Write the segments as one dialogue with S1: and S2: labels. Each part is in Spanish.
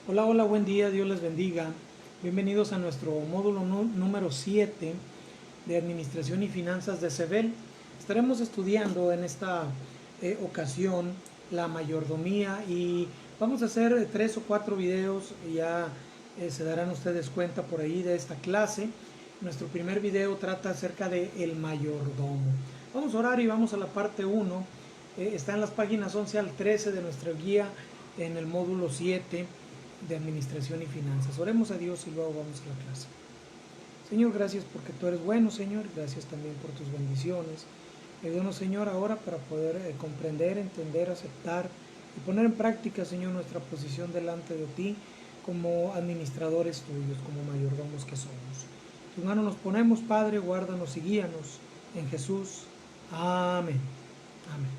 S1: Hola, hola, buen día, Dios les bendiga. Bienvenidos a nuestro módulo número 7 de Administración y Finanzas de CEBEL. Estaremos estudiando en esta ocasión la mayordomía y vamos a hacer 3 o 4 videos, ya se darán ustedes cuenta por ahí de esta clase. Nuestro primer video trata acerca de el mayordomo. Vamos a orar y vamos a la parte 1. Está en las páginas 11 al 13 de nuestra guía en el módulo 7 de Administración y Finanzas. Oremos a Dios y luego vamos a la clase. Señor, gracias porque tú eres bueno, Señor. Gracias también por tus bendiciones. Ayúdanos, Señor, ahora para poder comprender, entender, aceptar y poner en práctica, Señor, nuestra posición delante de ti como administradores tuyos, como mayordomos que somos. En tus manos nos ponemos, Padre, guárdanos y guíanos en Jesús. Amén. Amén.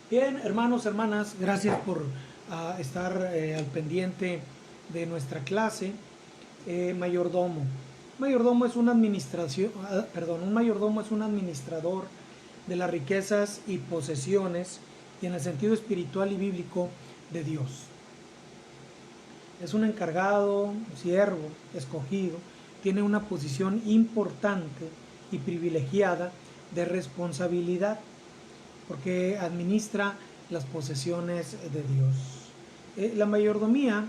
S1: Bien, hermanos, hermanas, gracias por estar al pendiente de nuestra clase. Mayordomo. Mayordomo es un un mayordomo es un administrador de las riquezas y posesiones y en el sentido espiritual y bíblico de Dios. Es un encargado, siervo, escogido, tiene una posición importante y privilegiada de responsabilidad porque administra las posesiones de Dios. La mayordomía,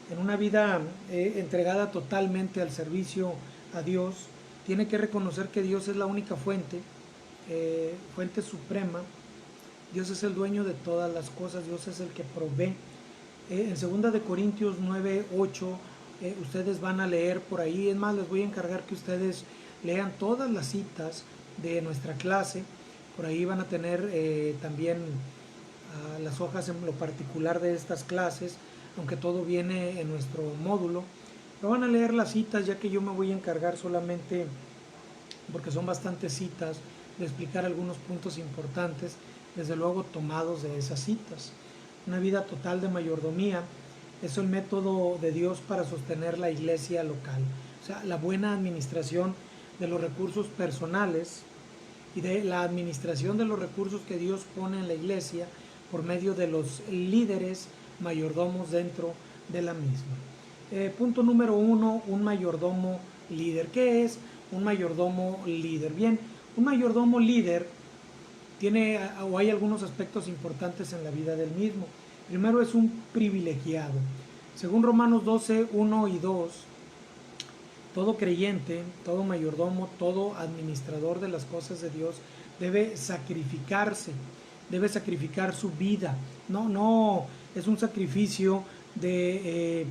S1: en una vida entregada totalmente al servicio a Dios, tiene que reconocer que Dios es la única fuente, fuente suprema. Dios es el dueño de todas las cosas, Dios es el que provee. En 2 de Corintios 9, 8, ustedes van a leer por ahí. Es más, les voy a encargar que ustedes lean todas las citas de nuestra clase. Por ahí van a tener también las hojas en lo particular de estas clases, aunque todo viene en nuestro módulo. Pero van a leer las citas, ya que yo me voy a encargar solamente, porque son bastantes citas, de explicar algunos puntos importantes, desde luego tomados de esas citas. Una vida total de mayordomía es el método de Dios para sostener la iglesia local. O sea, la buena administración de los recursos personales y de la administración de los recursos que Dios pone en la iglesia por medio de los líderes mayordomos dentro de la misma. Punto número 1, un mayordomo líder. ¿Qué es un mayordomo líder? Bien, un mayordomo líder tiene o hay algunos aspectos importantes en la vida del mismo. Primero, es un privilegiado. Según Romanos 12, 1 y 2, todo creyente, todo mayordomo, todo administrador de las cosas de Dios debe sacrificarse, debe sacrificar su vida. No es un sacrificio de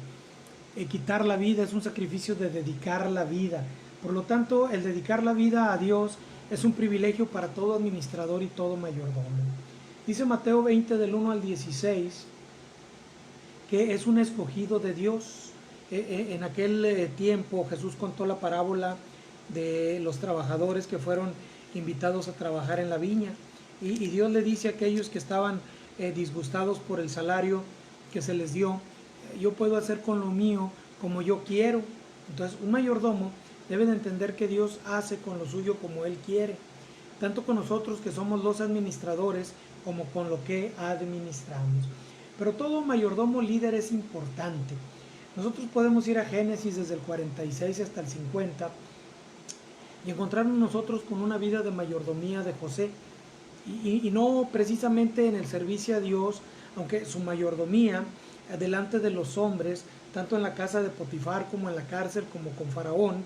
S1: quitar la vida, es un sacrificio de dedicar la vida. Por lo tanto, el dedicar la vida a Dios es un privilegio para todo administrador y todo mayordomo. Dice Mateo 20 del 1 al 16 que es un escogido de Dios. En aquel tiempo Jesús contó la parábola de los trabajadores que fueron invitados a trabajar en la viña y Dios le dice a aquellos que estaban disgustados por el salario que se les dio: yo puedo hacer con lo mío como yo quiero. Entonces, un mayordomo debe de entender que Dios hace con lo suyo como Él quiere, tanto con nosotros que somos los administradores como con lo que administramos. Pero todo mayordomo líder es importante. Nosotros podemos ir a Génesis desde el 46 hasta el 50 y encontrarnos nosotros con una vida de mayordomía de José, y no precisamente en el servicio a Dios, aunque su mayordomía delante de los hombres, tanto en la casa de Potifar como en la cárcel, como con Faraón,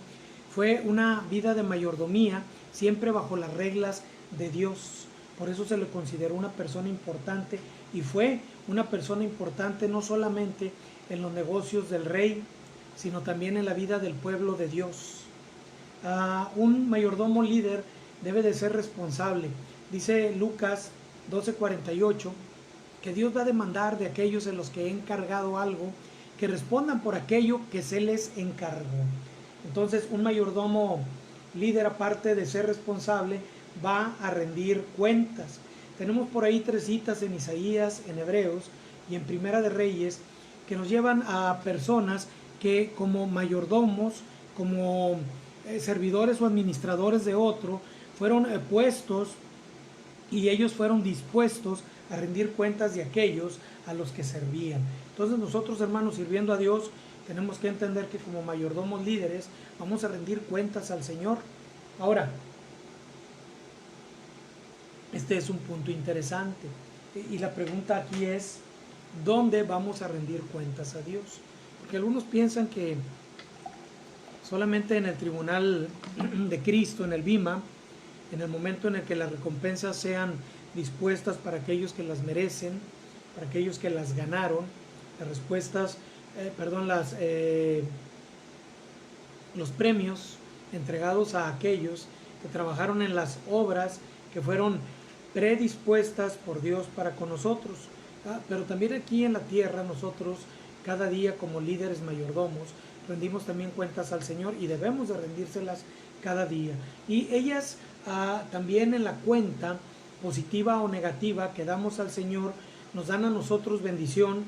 S1: fue una vida de mayordomía siempre bajo las reglas de Dios. Por eso se le consideró una persona importante, y fue una persona importante no solamente en los negocios del rey, sino también en la vida del pueblo de Dios. Un mayordomo líder debe de ser responsable. Dice Lucas 12:48 que Dios va a demandar de aquellos en los que he encargado algo que respondan por aquello que se les encargó. Entonces, un mayordomo líder, aparte de ser responsable, va a rendir cuentas. Tenemos por ahí 3 citas en Isaías, en Hebreos y en Primera de Reyes, que nos llevan a personas que como mayordomos, como servidores o administradores de otro, fueron puestos, y ellos fueron dispuestos a rendir cuentas de aquellos a los que servían. Entonces nosotros, hermanos, sirviendo a Dios, tenemos que entender que como mayordomos líderes vamos a rendir cuentas al Señor. Ahora, este es un punto interesante y la pregunta aquí es, ¿dónde vamos a rendir cuentas a Dios? Porque algunos piensan que solamente en el tribunal de Cristo, en el Bima, en el momento en el que las recompensas sean dispuestas para aquellos que las merecen, para aquellos que las ganaron, las respuestas, los premios entregados a aquellos que trabajaron en las obras que fueron predispuestas por Dios para con nosotros. Pero también aquí en la tierra nosotros cada día como líderes mayordomos rendimos también cuentas al Señor y debemos de rendírselas cada día. Y ellas también en la cuenta positiva o negativa que damos al Señor nos dan a nosotros bendición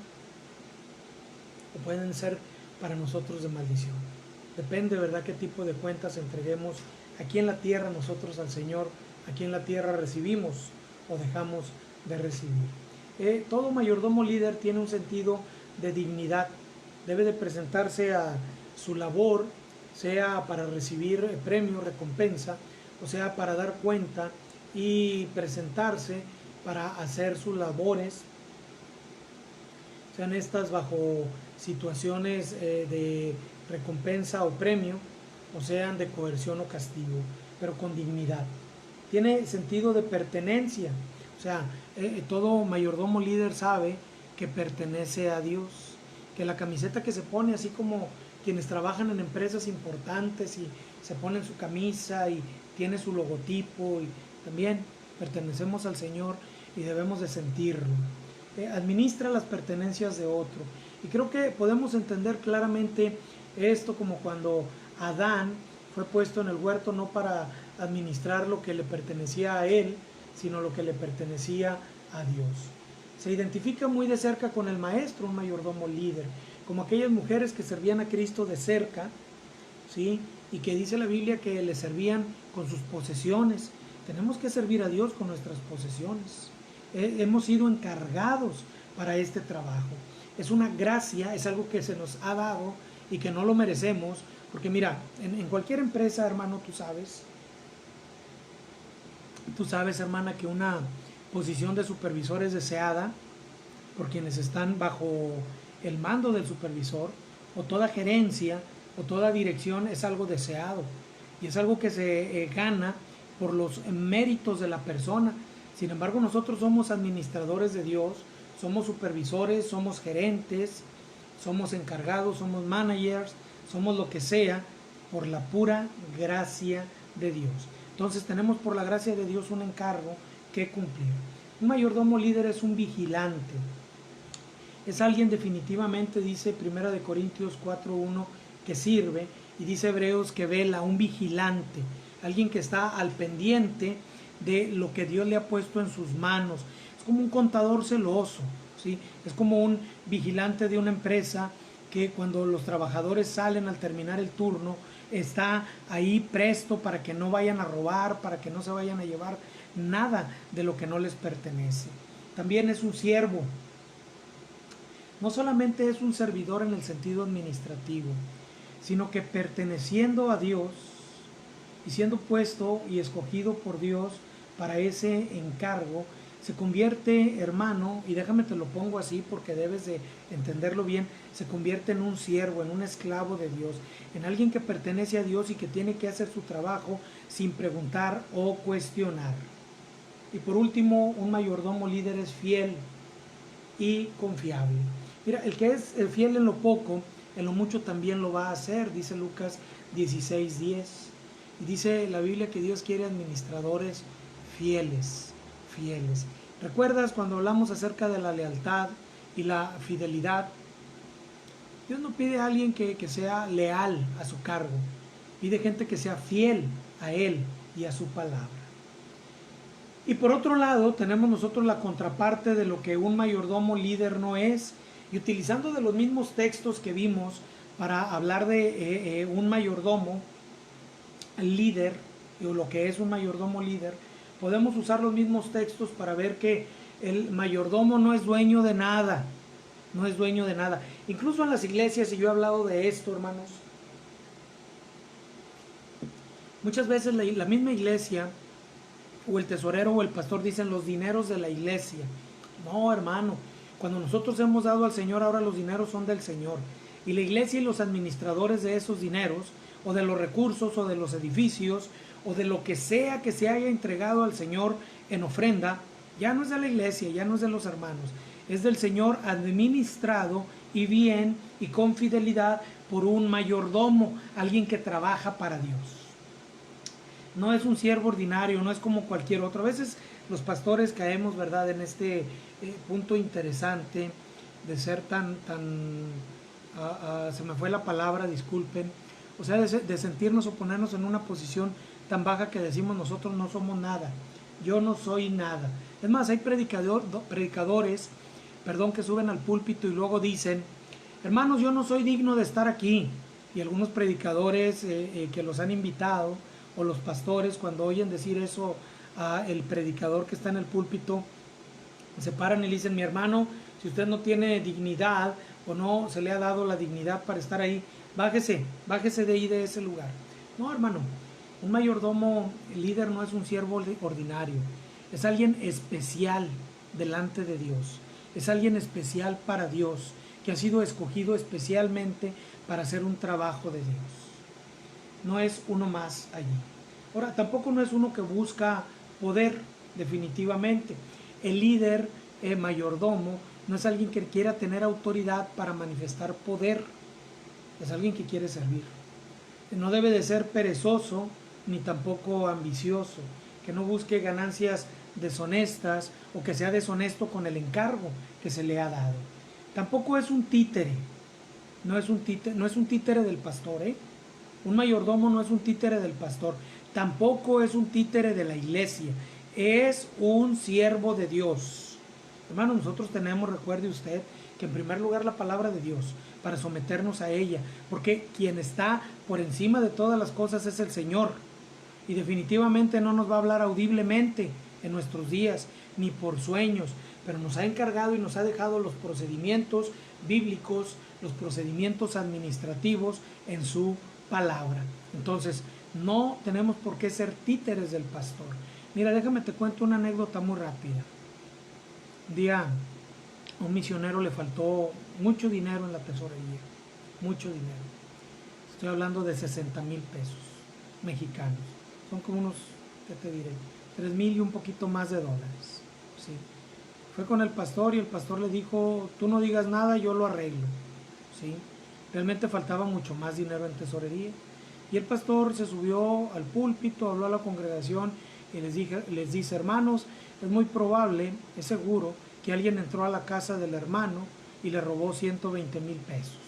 S1: o pueden ser para nosotros de maldición. Depende, ¿verdad?, qué tipo de cuentas entreguemos aquí en la tierra nosotros al Señor. Aquí en la tierra recibimos o dejamos de recibir. Todo mayordomo líder tiene un sentido de dignidad. Debe de presentarse a su labor, sea para recibir premio, recompensa, o sea para dar cuenta y presentarse para hacer sus labores, sean estas bajo situaciones de recompensa o premio, o sean de coerción o castigo, pero con dignidad. Tiene sentido de pertenencia, o sea, todo mayordomo líder sabe que pertenece a Dios, que la camiseta que se pone, así como quienes trabajan en empresas importantes y se ponen su camisa y tiene su logotipo, y también pertenecemos al Señor y debemos de sentirlo. Administra las pertenencias de otro. Y creo que podemos entender claramente esto como cuando Adán fue puesto en el huerto no para administrar lo que le pertenecía a él, sino lo que le pertenecía a Dios. Se identifica muy de cerca con el maestro, un mayordomo líder, como aquellas mujeres que servían a Cristo de cerca, ¿sí? Y que dice la Biblia que le servían con sus posesiones. Tenemos que servir a Dios con nuestras posesiones. Hemos sido encargados para este trabajo. Es una gracia, es algo que se nos ha dado y que no lo merecemos, porque mira, en cualquier empresa, hermano, tú sabes, hermana, que una posición de supervisor es deseada por quienes están bajo el mando del supervisor, o toda gerencia o toda dirección es algo deseado y es algo que se gana por los méritos de la persona. Sin embargo, nosotros somos administradores de Dios, somos supervisores, somos gerentes, somos encargados, somos managers, somos lo que sea por la pura gracia de Dios. Entonces tenemos por la gracia de Dios un encargo que cumplir. Un mayordomo líder es un vigilante. Es alguien definitivamente, dice 1 Corintios 4:1, que sirve, y dice Hebreos que vela, un vigilante, alguien que está al pendiente de lo que Dios le ha puesto en sus manos. Es como un contador celoso, ¿sí? Es como un vigilante de una empresa que cuando los trabajadores salen al terminar el turno, está ahí presto para que no vayan a robar, para que no se vayan a llevar nada de lo que no les pertenece. También es un siervo. No solamente es un servidor en el sentido administrativo, sino que perteneciendo a Dios y siendo puesto y escogido por Dios para ese encargo, se convierte, hermano, y déjame te lo pongo así porque debes de entenderlo bien, se convierte en un siervo, en un esclavo de Dios, en alguien que pertenece a Dios y que tiene que hacer su trabajo sin preguntar o cuestionar. Y por último, un mayordomo líder es fiel y confiable. Mira, el que es fiel en lo poco, en lo mucho también lo va a hacer, dice Lucas 16:10. Y dice la Biblia que Dios quiere administradores fieles. ¿Recuerdas cuando hablamos acerca de la lealtad y la fidelidad? Dios no pide a alguien que sea leal a su cargo, pide gente que sea fiel a Él y a su palabra. Y por otro lado, tenemos nosotros la contraparte de lo que un mayordomo líder no es, y utilizando de los mismos textos que vimos para hablar de un mayordomo líder, o lo que es un mayordomo líder, podemos usar los mismos textos para ver que El mayordomo no es dueño de nada, no es dueño de nada. Incluso en las iglesias, y yo he hablado de esto, hermanos, muchas veces la misma iglesia, o el tesorero o el pastor dicen los dineros de la iglesia. No, hermano, cuando nosotros hemos dado al Señor, ahora los dineros son del Señor. Y la iglesia y los administradores de esos dineros, o de los recursos, o de los edificios, o de lo que sea que se haya entregado al Señor en ofrenda, ya no es de la iglesia, ya no es de los hermanos, es del Señor, administrado y bien y con fidelidad por un mayordomo, alguien que trabaja para Dios. No es un siervo ordinario, no es como cualquier otro. A veces los pastores caemos, ¿verdad?, en este punto interesante de ser se me fue la palabra, disculpen, o sea, de sentirnos o ponernos en una posición tan baja que decimos nosotros no somos nada, yo no soy nada. Es más, hay predicadores, que suben al púlpito y luego dicen, hermanos, yo no soy digno de estar aquí. Y algunos predicadores que los han invitado, o los pastores, cuando oyen decir eso a el predicador que está en el púlpito, se paran y le dicen, mi hermano, si usted no tiene dignidad o no se le ha dado la dignidad para estar ahí, bájese de ahí, de ese lugar. No, hermano, un mayordomo líder no es un siervo ordinario, es alguien especial delante de Dios, es alguien especial para Dios, que ha sido escogido especialmente para hacer un trabajo de Dios. No es uno más allí. Ahora, tampoco no es uno que busca poder, definitivamente. El líder mayordomo no es alguien que quiera tener autoridad para manifestar poder, es alguien que quiere servir. No debe de ser perezoso ni tampoco ambicioso, que no busque ganancias deshonestas o que sea deshonesto con el encargo que se le ha dado. Tampoco es un títere, no es un títere del pastor, Un mayordomo no es un títere del pastor, tampoco es un títere de la iglesia, es un siervo de Dios. Hermano, nosotros tenemos, recuerde usted, que en primer lugar la palabra de Dios, para someternos a ella, porque quien está por encima de todas las cosas es el Señor, y definitivamente no nos va a hablar audiblemente en nuestros días, ni por sueños, pero nos ha encargado y nos ha dejado los procedimientos bíblicos, los procedimientos administrativos en su palabra. Entonces, no tenemos por qué ser títeres del pastor. Mira, déjame te cuento una anécdota muy rápida. Un día a un misionero le faltó mucho dinero en la tesorería, mucho dinero. Estoy hablando de 60,000 pesos mexicanos. Son como unos, ¿qué te diré? 3,000 y un poquito más de dólares. ¿Sí? Fue con el pastor y el pastor le dijo, tú no digas nada, yo lo arreglo. ¿Sí? Realmente faltaba mucho más dinero en tesorería. Y el pastor se subió al púlpito, habló a la congregación y les dice, hermanos, es muy probable, es seguro, que alguien entró a la casa del hermano y le robó 120,000 pesos.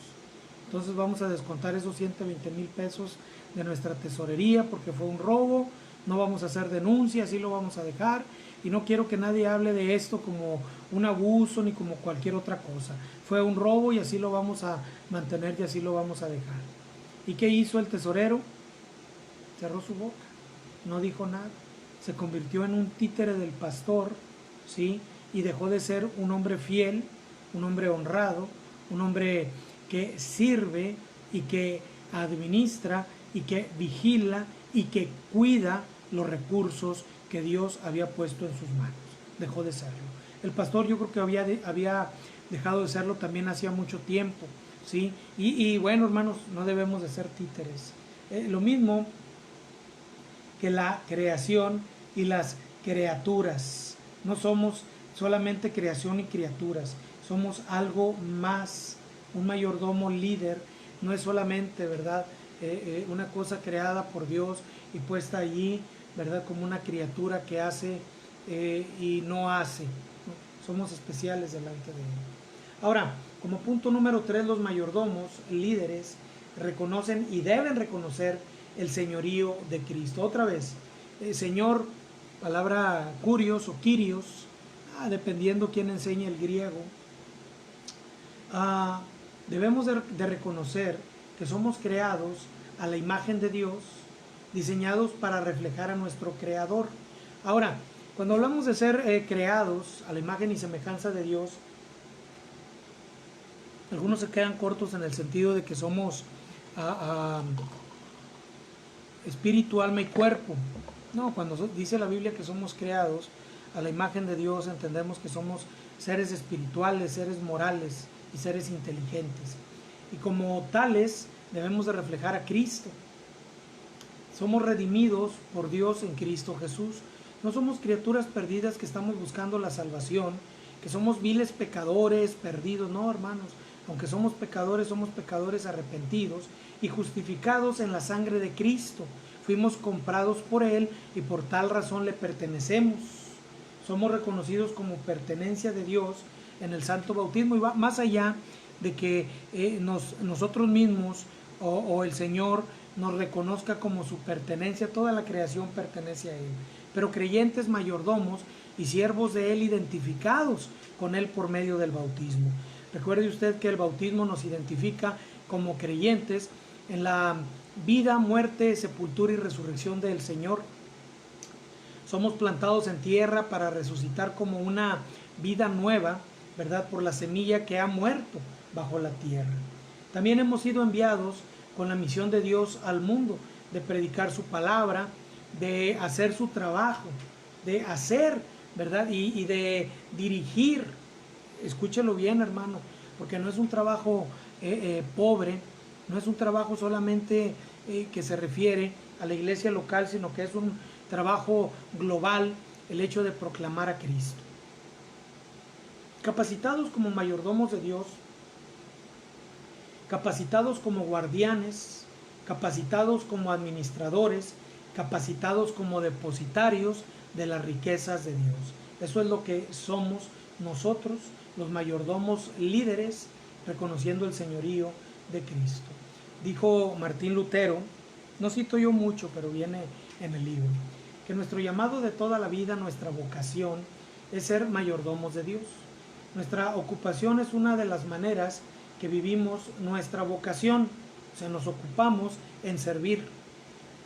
S1: Entonces vamos a descontar esos 120,000 pesos de nuestra tesorería porque fue un robo, no vamos a hacer denuncia, así lo vamos a dejar. Y no quiero que nadie hable de esto como un abuso ni como cualquier otra cosa. Fue un robo y así lo vamos a mantener y así lo vamos a dejar. ¿Y qué hizo el tesorero? Cerró su boca, no dijo nada. Se convirtió en un títere del pastor, ¿sí? Y dejó de ser un hombre fiel, un hombre honrado, un hombre que sirve y que administra y que vigila y que cuida los recursos que Dios había puesto en sus manos. Dejó de serlo. El pastor yo creo que había dejado de serlo también hacía mucho tiempo, ¿sí? Y bueno, hermanos, no debemos de ser títeres. Lo mismo que la creación y las criaturas. No somos solamente creación y criaturas, somos algo más. Un mayordomo líder no es solamente, ¿verdad?, una cosa creada por Dios y puesta allí, ¿verdad?, como una criatura que hace y no hace. Somos especiales delante de Él. Ahora, como punto número 3, los mayordomos, líderes, reconocen y deben reconocer el señorío de Cristo. Otra vez, Señor, palabra curios o kyrios, dependiendo quién enseñe el griego. Debemos de reconocer que somos creados a la imagen de Dios, diseñados para reflejar a nuestro Creador. Ahora, Cuando hablamos de ser creados a la imagen y semejanza de Dios, algunos se quedan cortos en el sentido de que somos espíritu, alma y cuerpo. No, cuando dice la Biblia que somos creados a la imagen de Dios, entendemos que somos seres espirituales, seres morales y seres inteligentes. Y como tales debemos de reflejar a Cristo. Somos redimidos por Dios en Cristo Jesús. No somos criaturas perdidas que estamos buscando la salvación, que somos viles pecadores perdidos. No, hermanos, aunque somos pecadores arrepentidos y justificados en la sangre de Cristo. Fuimos comprados por Él y por tal razón le pertenecemos. Somos reconocidos como pertenencia de Dios en el santo bautismo, y va más allá de que nosotros mismos o el Señor nos reconozca como su pertenencia. Toda la creación pertenece a Él, pero creyentes, mayordomos y siervos de Él, identificados con Él por medio del bautismo. Recuerde usted que el bautismo nos identifica como creyentes en la vida, muerte, sepultura y resurrección del Señor. Somos plantados en tierra para resucitar como una vida nueva, ¿verdad? Por la semilla que ha muerto bajo la tierra. También hemos sido enviados con la misión de Dios al mundo, de predicar su palabra, de hacer su trabajo, de hacer, ¿verdad? Y de dirigir. Escúchelo bien, hermano, porque no es un trabajo pobre, no es un trabajo solamente que se refiere a la iglesia local, sino que es un trabajo global, el hecho de proclamar a Cristo. Capacitados como mayordomos de Dios, capacitados como guardianes, capacitados como administradores, capacitados como depositarios de las riquezas de Dios. Eso es lo que somos nosotros, los mayordomos líderes, reconociendo el señorío de Cristo. Dijo Martín Lutero, no cito yo mucho, pero viene en el libro, que nuestro llamado de toda la vida, nuestra vocación, es ser mayordomos de Dios. Nuestra ocupación es una de las maneras que vivimos nuestra vocación, o sea, nos ocupamos en servir.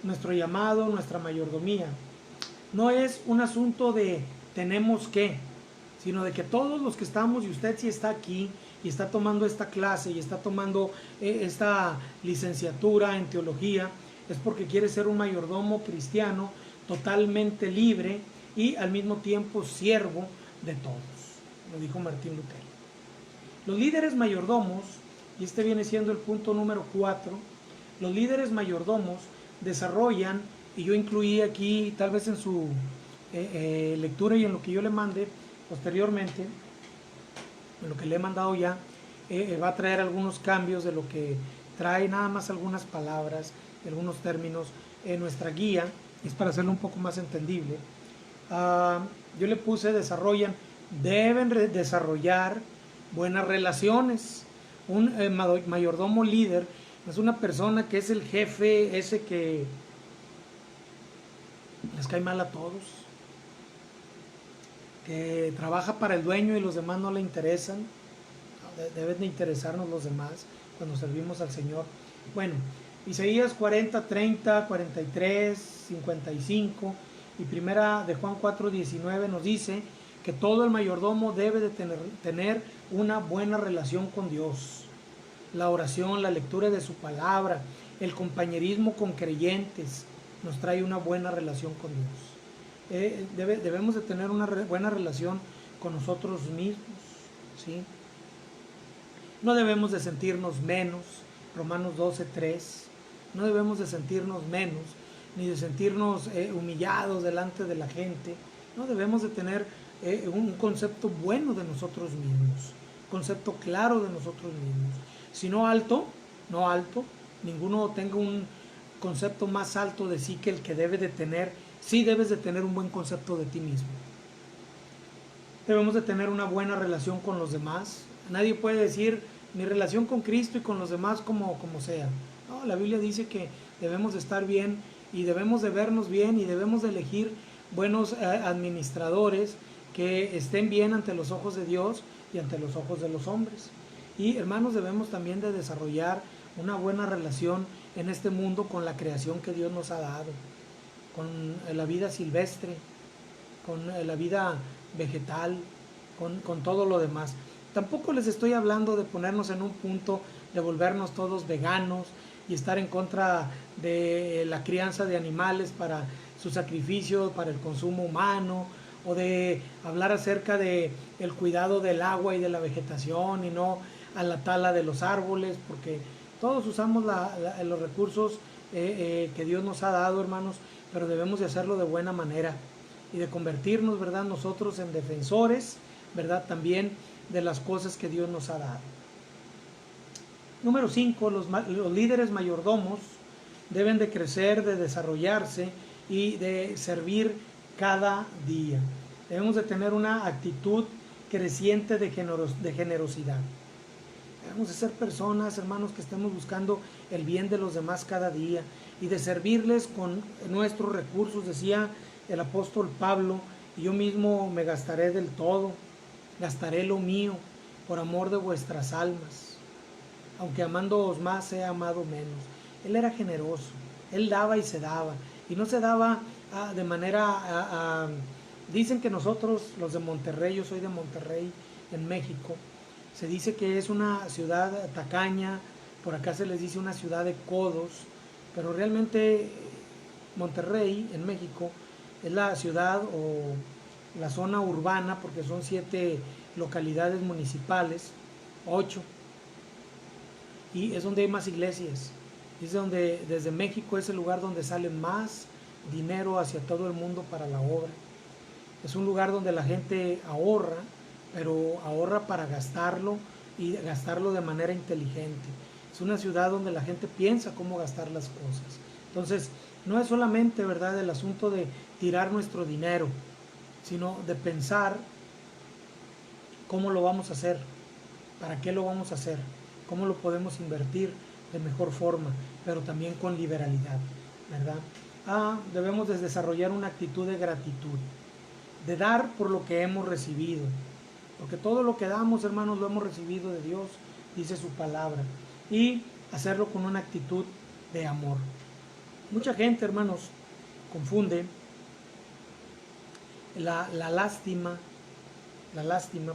S1: Nuestro llamado, nuestra mayordomía, no es un asunto de tenemos que, sino de que todos los que estamos, y usted si está aquí y está tomando esta clase y está tomando esta licenciatura en teología, es porque quiere ser un mayordomo cristiano totalmente libre y al mismo tiempo siervo de todos. Lo dijo Martín Lutero. Los líderes mayordomos, y este viene siendo el punto número 4, los líderes mayordomos desarrollan, y yo incluí aquí tal vez en su lectura y en lo que yo le mande posteriormente, en lo que le he mandado ya, va a traer algunos cambios de lo que trae, nada más algunas palabras, algunos términos en nuestra guía, es para hacerlo un poco más entendible. Yo le puse deben desarrollar buenas relaciones. Un mayordomo líder es una persona que es el jefe, ese que les cae mal a todos, que trabaja para el dueño y los demás no le interesan. Deben de interesarnos los demás cuando servimos al Señor. Bueno, Isaías 40, 30, 43, 55 y primera de Juan 4, 19 nos dice que todo el mayordomo debe de tener una buena relación con Dios. La oración, la lectura de su palabra, el compañerismo con creyentes nos trae una buena relación con Dios. Debemos de tener una buena relación con nosotros mismos, ¿sí? No debemos de sentirnos menos, Romanos 12, 3. No debemos de sentirnos menos, ni de sentirnos humillados delante de la gente. No debemos de tener un concepto bueno de nosotros mismos, concepto claro de nosotros mismos. Si no alto, ninguno tenga un concepto más alto de sí que el que debe de tener. Sí debes de tener un buen concepto de ti mismo. Debemos de tener una buena relación con los demás. Nadie puede decir mi relación con Cristo y con los demás como sea. No, la Biblia dice que debemos de estar bien y debemos de vernos bien y debemos de elegir buenos administradores que estén bien ante los ojos de Dios y ante los ojos de los hombres. Y hermanos, debemos también de desarrollar una buena relación en este mundo con la creación que Dios nos ha dado, con la vida silvestre, con la vida vegetal, con todo lo demás. Tampoco les estoy hablando de ponernos en un punto de volvernos todos veganos y estar en contra de la crianza de animales para su sacrificio, para el consumo humano, o de hablar acerca de el cuidado del agua y de la vegetación y no a la tala de los árboles, porque todos usamos los recursos que Dios nos ha dado, hermanos, pero debemos de hacerlo de buena manera y de convertirnos, ¿verdad?, nosotros en defensores, ¿verdad?, también de las cosas que Dios nos ha dado. Número 5, los líderes mayordomos deben de crecer, de desarrollarse y de servir cada día. Debemos de tener una actitud creciente de generosidad. Debemos de ser personas, hermanos, que estemos buscando el bien de los demás cada día y de servirles con nuestros recursos. Decía el apóstol Pablo: y yo mismo me gastaré del todo, gastaré lo mío por amor de vuestras almas, aunque amándoos más he amado menos. Él era generoso, él daba y se daba, y no se daba de manera... dicen que nosotros, los de Monterrey, yo soy de Monterrey, en México, se dice que es una ciudad tacaña, por acá se les dice una ciudad de codos, pero realmente Monterrey, en México, es la ciudad o la zona urbana, porque son 7 localidades municipales, 8, y es donde hay más iglesias. Es donde, desde México, es el lugar donde sale más dinero hacia todo el mundo para la obra. Es un lugar donde la gente ahorra, pero ahorra para gastarlo y gastarlo de manera inteligente. Es una ciudad donde la gente piensa cómo gastar las cosas. Entonces, no es solamente, ¿verdad?, el asunto de tirar nuestro dinero, sino de pensar cómo lo vamos a hacer, para qué lo vamos a hacer, cómo lo podemos invertir de mejor forma, pero también con liberalidad, ¿verdad? Debemos de desarrollar una actitud de gratitud, de dar por lo que hemos recibido, porque todo lo que damos, hermanos, lo hemos recibido de Dios, dice su palabra, y hacerlo con una actitud de amor. Mucha gente, hermanos, confunde la lástima,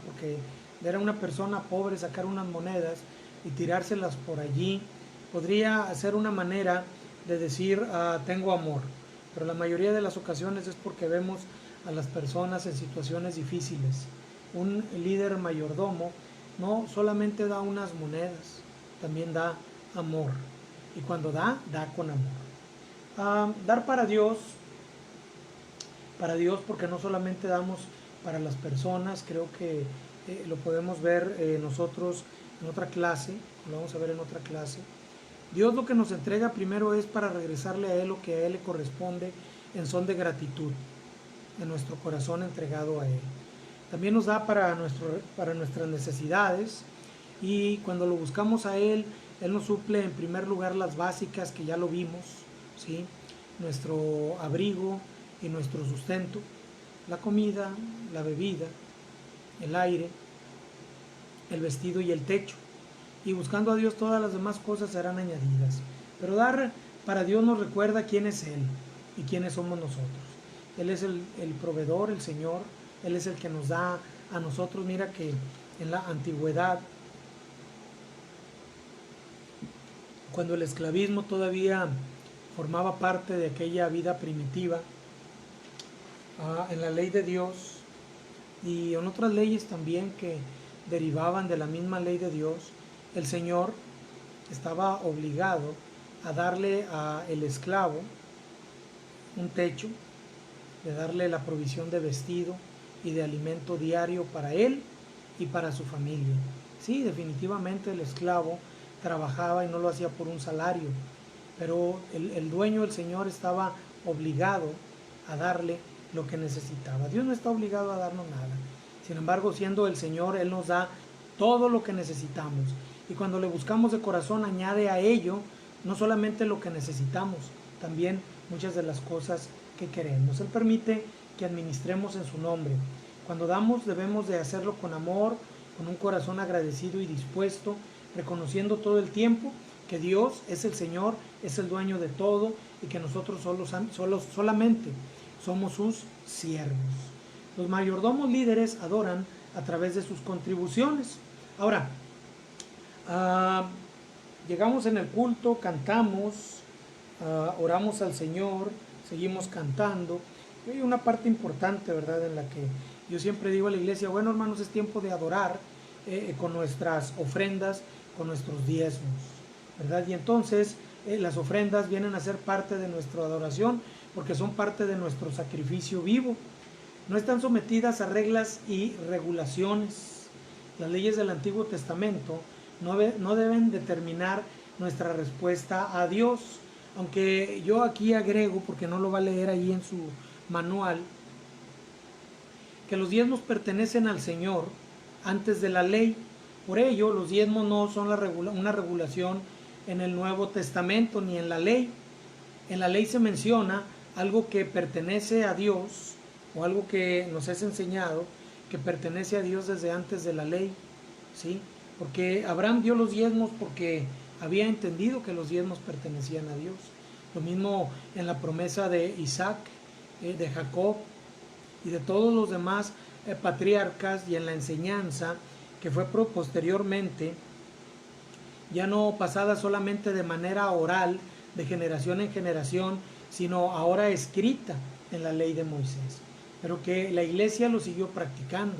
S1: porque ver a una persona pobre sacar unas monedas y tirárselas por allí podría ser una manera de decir tengo amor, pero la mayoría de las ocasiones es porque vemos a las personas en situaciones difíciles. Un líder mayordomo no solamente da unas monedas, también da amor, y cuando da con amor. Dar para Dios, porque no solamente damos para las personas. Creo que lo podemos ver nosotros en otra clase, lo vamos a ver en otra clase. Dios lo que nos entrega primero es para regresarle a Él lo que a Él le corresponde en son de gratitud, en nuestro corazón entregado a Él. También nos da para nuestras necesidades, y cuando lo buscamos a Él, Él nos suple en primer lugar las básicas, que ya lo vimos, ¿sí? Nuestro abrigo y nuestro sustento, la comida, la bebida, el aire, el vestido y el techo. Y buscando a Dios, todas las demás cosas serán añadidas. Pero dar para Dios nos recuerda quién es Él y quiénes somos nosotros. Él es el proveedor, el Señor. Él es el que nos da a nosotros. Mira que en la antigüedad, cuando el esclavismo todavía formaba parte de aquella vida primitiva, en la ley de Dios y en otras leyes también que derivaban de la misma ley de Dios, el Señor estaba obligado a darle al esclavo un techo, de darle la provisión de vestido y de alimento diario para él y para su familia. Sí, definitivamente el esclavo trabajaba y no lo hacía por un salario, pero el dueño, el Señor, estaba obligado a darle lo que necesitaba. Dios no está obligado a darnos nada. Sin embargo, siendo el Señor, Él nos da todo lo que necesitamos. Y cuando le buscamos de corazón, añade a ello no solamente lo que necesitamos, también muchas de las cosas que queremos. Él permite que administremos en su nombre. Cuando damos, debemos de hacerlo con amor, con un corazón agradecido y dispuesto, reconociendo todo el tiempo que Dios es el Señor, es el dueño de todo, y que nosotros solamente somos sus siervos. Los mayordomos líderes adoran a través de sus contribuciones. Ahora, llegamos en el culto, cantamos, oramos al Señor, seguimos cantando. Y hay una parte importante, ¿verdad?, en la que yo siempre digo a la iglesia, bueno, hermanos, es tiempo de adorar con nuestras ofrendas, con nuestros diezmos, ¿verdad? Y entonces las ofrendas vienen a ser parte de nuestra adoración porque son parte de nuestro sacrificio vivo. No están sometidas a reglas y regulaciones. Las leyes del Antiguo Testamento no deben determinar nuestra respuesta a Dios. Aunque yo aquí agrego, porque no lo va a leer ahí en su manual, que los diezmos pertenecen al Señor antes de la ley. Por ello, los diezmos no son una regulación en el Nuevo Testamento ni en la ley. En la ley se menciona algo que pertenece a Dios o algo que nos es enseñado que pertenece a Dios desde antes de la ley, ¿sí? Porque Abraham dio los diezmos porque había entendido que los diezmos pertenecían a Dios. Lo mismo en la promesa de Isaac, de Jacob y de todos los demás patriarcas, y en la enseñanza que fue posteriormente, ya no pasada solamente de manera oral, de generación en generación, sino ahora escrita en la ley de Moisés. Pero que la iglesia lo siguió practicando,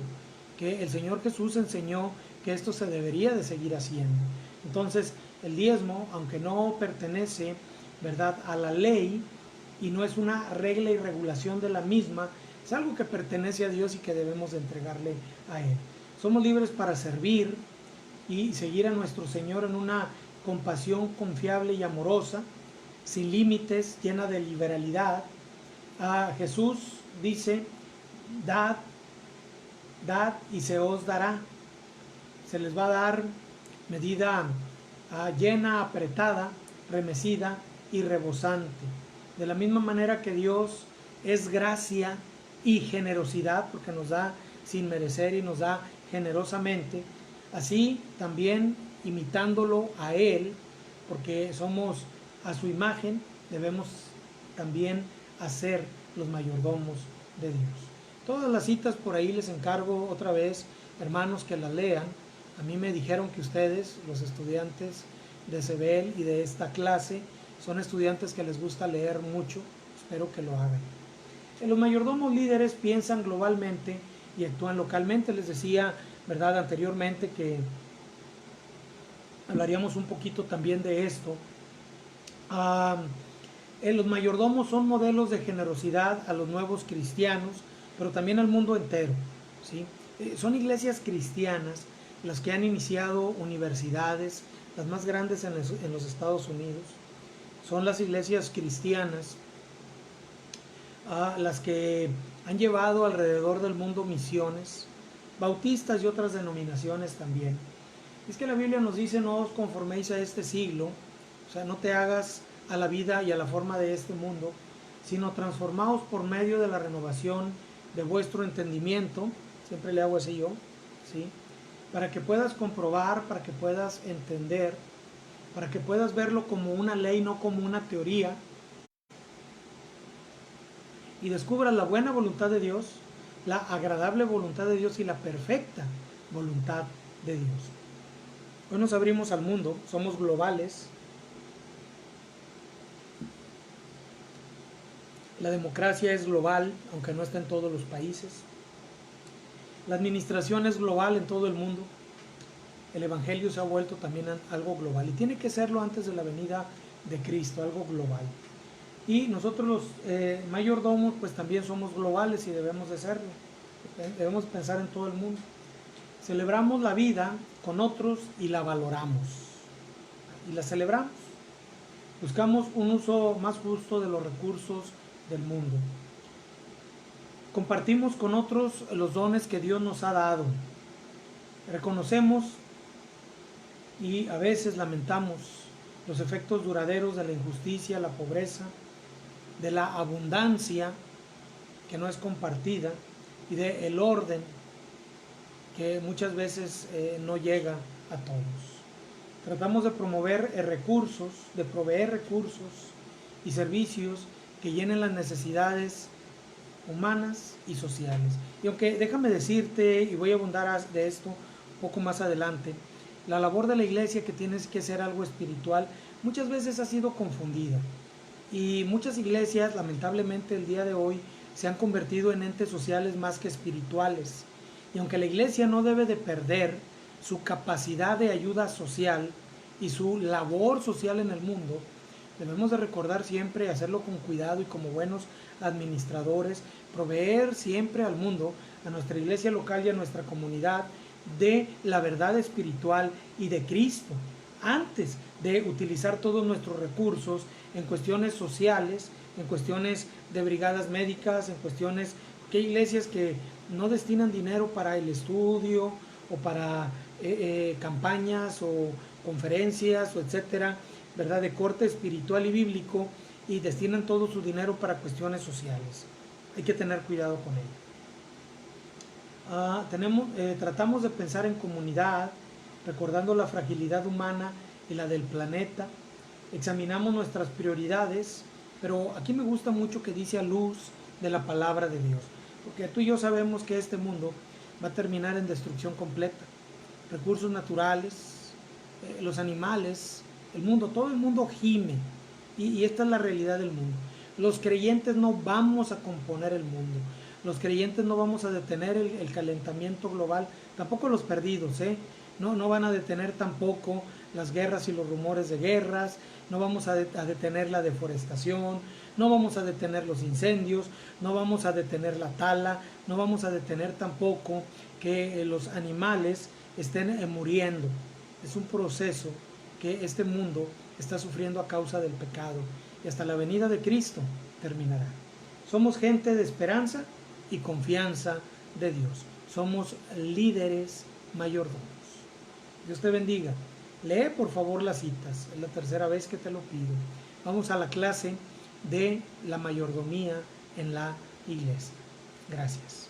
S1: que el Señor Jesús enseñó que esto se debería de seguir haciendo. Entonces, el diezmo, aunque no pertenece, ¿verdad?, a la ley y no es una regla y regulación de la misma, es algo que pertenece a Dios y que debemos de entregarle a Él. Somos libres para servir y seguir a nuestro Señor en una compasión confiable y amorosa, sin límites, llena de liberalidad. Jesús dice, dad y se os dará. Se les va a dar medida llena, apretada, remecida y rebosante. De la misma manera que Dios es gracia y generosidad, porque nos da sin merecer y nos da generosamente, así también imitándolo a Él, porque somos a su imagen, debemos también hacer los mayordomos de Dios. Todas las citas por ahí les encargo otra vez, hermanos, que las lean. A mí me dijeron que ustedes, los estudiantes de CEBEL y de esta clase, son estudiantes que les gusta leer mucho. Espero que lo hagan. Los mayordomos líderes piensan globalmente y actúan localmente. Les decía, ¿verdad?, anteriormente que hablaríamos un poquito también de esto. Los mayordomos son modelos de generosidad a los nuevos cristianos, pero también al mundo entero, ¿sí? Son iglesias cristianas las que han iniciado universidades, las más grandes en los Estados Unidos. Son las iglesias cristianas las que han llevado alrededor del mundo misiones, bautistas y otras denominaciones también. Es que la Biblia nos dice, no os conforméis a este siglo, o sea, no te hagas a la vida y a la forma de este mundo, sino transformaos por medio de la renovación de vuestro entendimiento, siempre le hago así yo, ¿sí?, para que puedas comprobar, para que puedas entender, para que puedas verlo como una ley, no como una teoría, y descubras la buena voluntad de Dios, la agradable voluntad de Dios y la perfecta voluntad de Dios. Hoy nos abrimos al mundo, somos globales. La democracia es global, aunque no está en todos los países. La administración es global en todo el mundo. El evangelio se ha vuelto también algo global y tiene que serlo antes de la venida de Cristo, algo global. Y nosotros los mayordomos pues también somos globales y debemos de serlo. Debemos pensar en todo el mundo. Celebramos la vida con otros y la valoramos. Y la celebramos. Buscamos un uso más justo de los recursos del mundo. Compartimos con otros los dones que Dios nos ha dado. Reconocemos y a veces lamentamos los efectos duraderos de la injusticia, la pobreza, de la abundancia que no es compartida y del orden que muchas veces no llega a todos. Tratamos de promover de proveer recursos y servicios que llenen las necesidades humanas y sociales. Y aunque déjame decirte, y voy a abundar de esto un poco más adelante, la labor de la iglesia, que tiene que ser algo espiritual, muchas veces ha sido confundida. Y muchas iglesias, lamentablemente, el día de hoy se han convertido en entes sociales más que espirituales. Y aunque la iglesia no debe de perder su capacidad de ayuda social y su labor social en el mundo, debemos de recordar siempre hacerlo con cuidado y como buenos administradores, proveer siempre al mundo, a nuestra iglesia local y a nuestra comunidad, de la verdad espiritual y de Cristo, antes de utilizar todos nuestros recursos en cuestiones sociales, en cuestiones de brigadas médicas, en cuestiones que hay iglesias que no destinan dinero para el estudio o para campañas o conferencias o etcétera, ¿verdad?, de corte espiritual y bíblico, y destinan todo su dinero para cuestiones sociales. Hay que tener cuidado con ello. Tratamos de pensar en comunidad, recordando la fragilidad humana y la del planeta. Examinamos nuestras prioridades, pero aquí me gusta mucho que dice a luz de la palabra de Dios, porque tú y yo sabemos que este mundo va a terminar en destrucción completa. Recursos naturales, los animales, el mundo, todo el mundo gime, y esta es la realidad del mundo. Los creyentes no vamos a componer el mundo, los creyentes no vamos a detener el calentamiento global, tampoco los perdidos, no van a detener tampoco las guerras y los rumores de guerras, no vamos a detener la deforestación, no vamos a detener los incendios, no vamos a detener la tala, no vamos a detener tampoco que los animales estén muriendo. Es un proceso que este mundo está sufriendo a causa del pecado, y hasta la venida de Cristo terminará. Somos gente de esperanza y confianza de Dios. Somos líderes mayordomos. Dios te bendiga. Lee por favor las citas, es la tercera vez que te lo pido. Vamos a la clase de la mayordomía en la iglesia. Gracias.